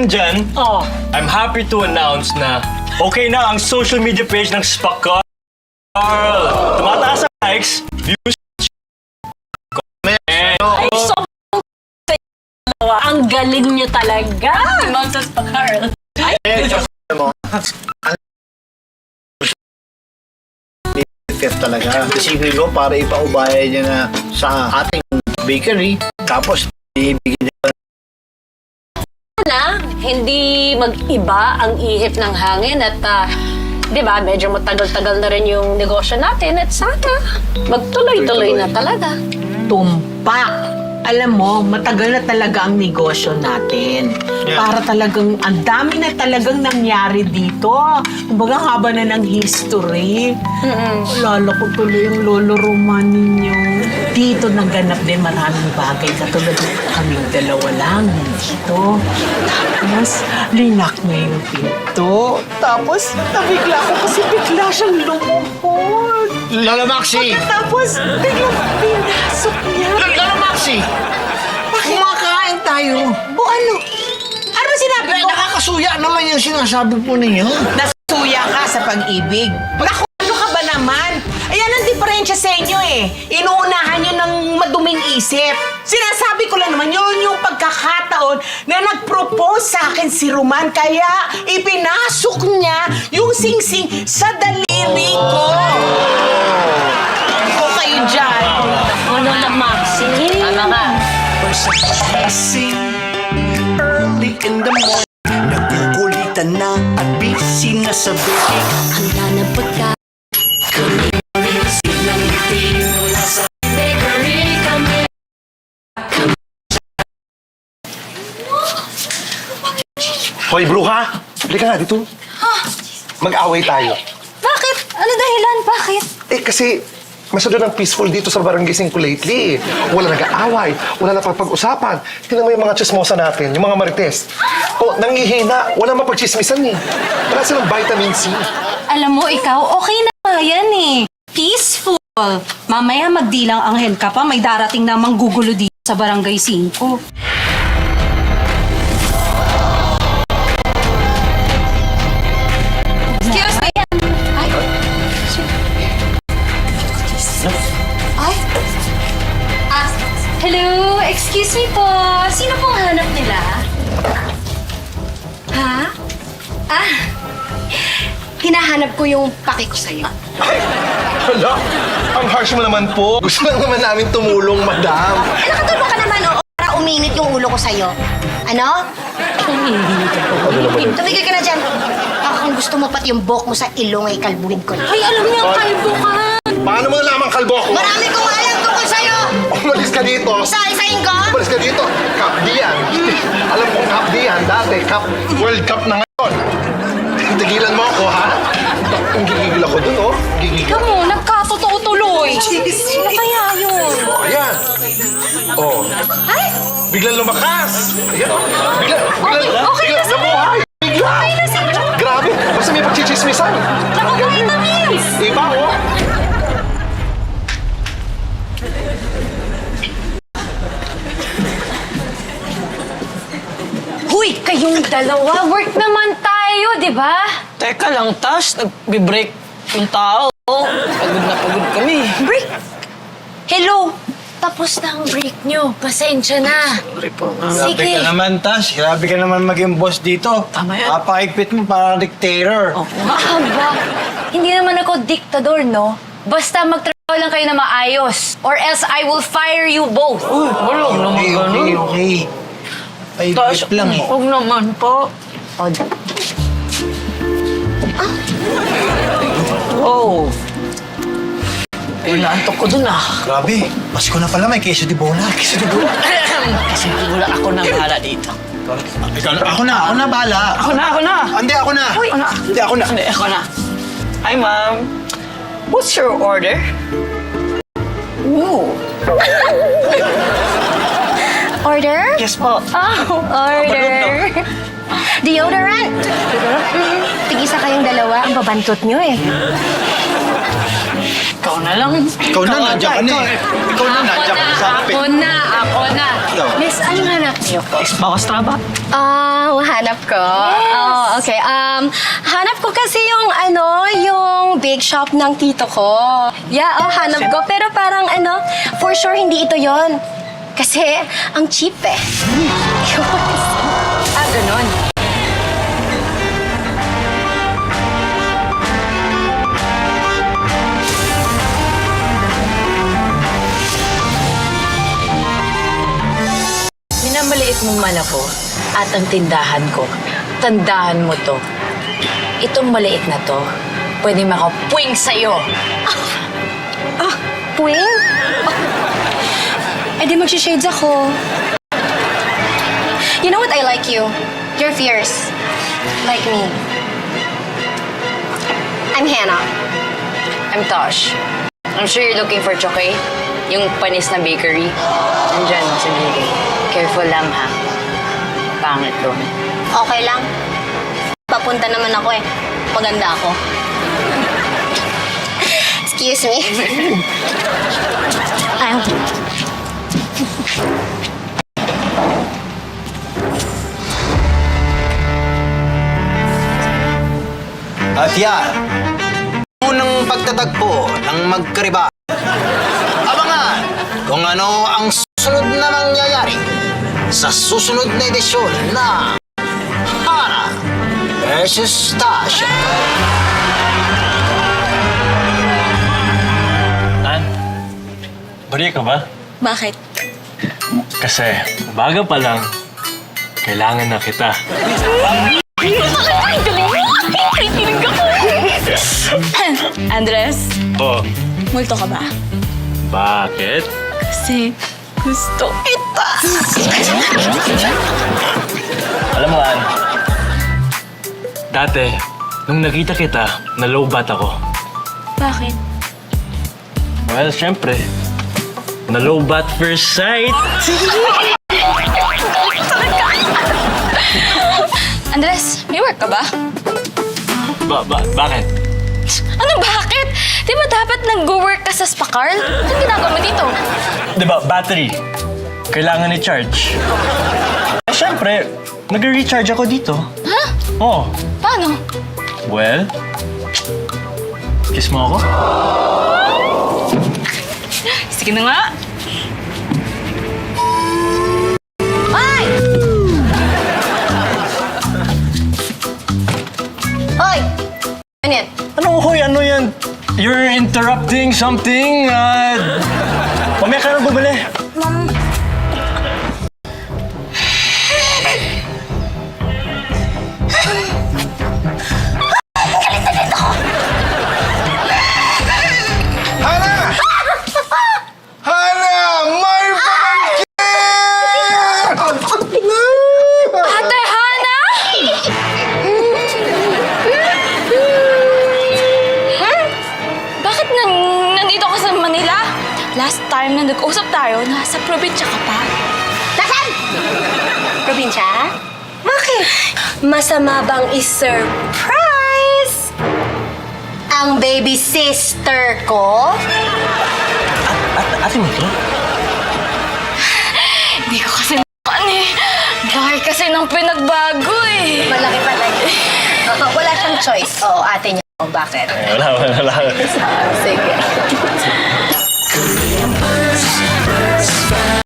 lang dyan, I'm happy to announce na okay na ang social media page ng Spacarl. Tumataas ang likes, views, Ay, sobrang ang galing niyo talaga. Ma'am sa Spacarl. Talaga. Isipin ko para ipaubaya niya na sa ating bakery, tapos ibigay niya Na, hindi mag-iba ang ihip ng hangin at di ba, medyo matagal-tagal na rin yung negosyo natin at sana magtuloy-tuloy na talaga. Tumpak! Alam mo, matagal na talaga ang negosyo natin. Para talagang, ang dami na talagang nangyari dito. Kumbaga, haba na ng history. Lalo ko tuloy yung lolo Roman ninyo. Dito naganap din maraming bagay. Katulad ng kaming dalawa lang dito. Tapos, linak niya yung pinto. Tapos, nabigla ko kasi bigla siyang lumuhod. Lola Maxi! Tapos, biglang pinasok niya. Lola Maxi! Kumakain tayo. O ano? Ano sinabi ko? Nakakasuya naman yung sinasabi po ninyo. Nasuya ka sa pag-ibig. Naku, ano ka ba naman? Ayan ang diferensya sa inyo eh. Inuunahan nyo ng maduming isip. Sinasabi ko lang naman, yun yung pagkakataon na nag-propose sa akin si Roman. Kaya ipinasok niya yung singsing sa daliri ko. Ako kayo dyan. Ano na, Maxi? Tama ka. Early in the morning, nagugulitan na at busy na sa baking. Handa na pagka Hoy, bruha! Halika nga dito. Mag-away tayo. Bakit? Ano dahilan? Bakit? Eh, kasi masyado ng peaceful dito sa barangay 5 lately. Wala nag-aaway, wala na pag-usapan. Tingnan mo yung mga chismosa natin, yung mga marites. O, nangihina, wala mapagchismisan eh. Wala silang vitamin C. Alam mo, ikaw, okay na nga yan eh. Peaceful. Mamaya magdilang anghel ka pa, may darating na manggugulo dito sa barangay 5. Excuse me. Ay. Hello, excuse me po. Sino pong hanap nila? Ha? Hinahanap ko yung paki ko sa'yo. Ay, hala, ang harsh mo naman po. Gusto lang naman namin tumulong, madam. Nakatulong ka naman, oo, para uminit yung ulo ko sa'yo. Ano? Tumigil ka na dyan. Kung gusto mo pati yung buhok mo sa ilong ay kalbuhin ko na. Ay, alam niyo, kalbo ka. Paano mo nalaman kalbo ko? Marami kong alam tungkol sa'yo! Umalis ka dito. Isa-isahin ko? Umalis ka dito. Cup D yan. Alam kong Cup D yan. Dati, World Cup na ngayon. Tigilan mo ako, ha? Ang gigigil ako dun, oh. Gigigil. Ikaw mo, nagkatotoo tuloy. Ano kaya yun? Oh, ayan. Oh. Ay! Biglang lumakas. Ayan, oh. Biglang Okay na sa'yo. nabuhay. Bigla. Okay na sa'yo. Grabe. Basta may pagchichismisan. Vitamins! Iba, oh. Huy, kayong dalawa, work naman tayo, di ba? Teka lang, Tas. Nag-break yung tao. Pagod na pagod kami. Break! Hello! Tapos na ang break nyo. Pasensya na. Sorry po. Grabe Sige. ka naman, Tas. Grabe ka naman maging boss dito. Tama yan. Napakaigpit mo para dictator. Aba, hindi naman ako diktador, no? Basta magtrabaho lang kayo na maayos. Or else I will fire you both. Wala naman Okay, ganun. okay, okay. Tas, Paigpit lang eh. huwag naman po. Oh. Inaantok ko dun ah. Grabe. Pasko na pala, may queso di bola. Queso di bola. Kasi wala ako nang hala dito. Ako na bahala. Ako na. Hindi, ako na. Hindi, ako na. Hindi, ako na. Hi, ma'am. What's your order? Ooh. Order? Yes po. Oh, order. Deodorant. Tigisa kayong dalawa, ang babantot nyo eh. Ikaw na lang. Ikaw na, nandiyan ka na eh. Ikaw na, nandiyan ka sa akin. Ako na. Ikaw. Miss, anong hanap niyo po? Bawas traba. Hanap ko? Oh, okay. Hanap ko kasi yung yung bake shop ng tito ko. Yeah, hanap ko. Pero parang for sure hindi ito yon. Kasi ang cheap eh. Ganon. Minamaliit mo man ako at ang tindahan ko. Tandaan mo to. Itong maliit na to, pwede makapuwing sa'yo. Puwing? Eh di mag-shades ako. You know what? I like you. You're fierce. Like me. I'm Hannah. I'm Tosh. I'm sure you're looking for Choke, yung panis na bakery. Nandyan, sa gilid. Careful lang, ha? Pangit doon. Okay lang. Papunta naman ako eh. Maganda ako. Excuse me. Ay. At yan, unang pagtatagpo ng magkariba. Abangan kung ano ang susunod na mangyayari sa susunod na edisyon na Hannah versus Tasha. An? Bari ka ba? Bakit? Kasi, baga pa lang, kailangan na kita. Andres, Oh, multo ka ba? bakit? Kasi gusto kita. Alam mo, An, dati, nung nakita kita, na-lowbat ako. Bakit? Well, syempre, na-lowbat first sight. Andres, may work ka ba? Bakit? Ano bakit? Di ba dapat nag-work ka sa Spacarl? Anong ginagawa mo dito? Diba, battery. Kailangan i-charge. Eh, syempre, nag-recharge ako dito. Ha? Oh, Paano? well, kiss mo ako? Sige na nga. Ay! Hoy! Ano yan? Ano, hoy, ano yan? You're interrupting something? Mamaya ka na bumili. Hana! Hana! May pamangkin! Ate Hana! Bakit nandito ka sa Manila? Last time na nag-usap tayo, nasa probinsya ka pa. Nasaan? Probinsya? Bakit? Masama bang is-surprise ang baby sister ko? Ate mo to? Hindi ko kasi eh. Laki kasi ng pinagbago eh. Malaki talaga. Wala siyang choice. Oo, ate niya. Bakit? Wala. Sige.